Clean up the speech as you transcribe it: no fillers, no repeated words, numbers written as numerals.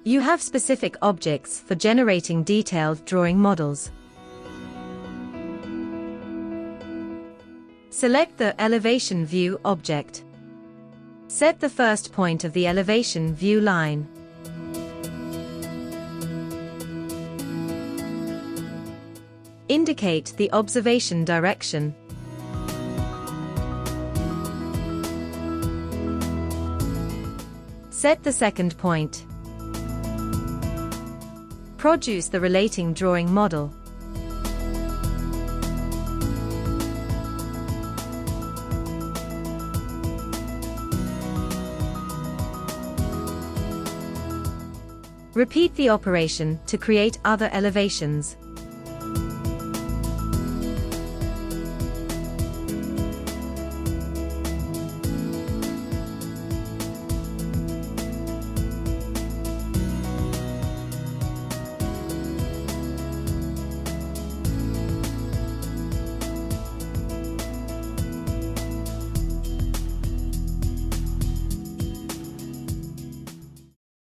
You have specific objects for generating detailed drawing models. Select the Elevation View object. Set the first point of the elevation view line. Indicate the observation direction. Set the second point. Produce the relating drawing model. Repeat the operation to create other elevations.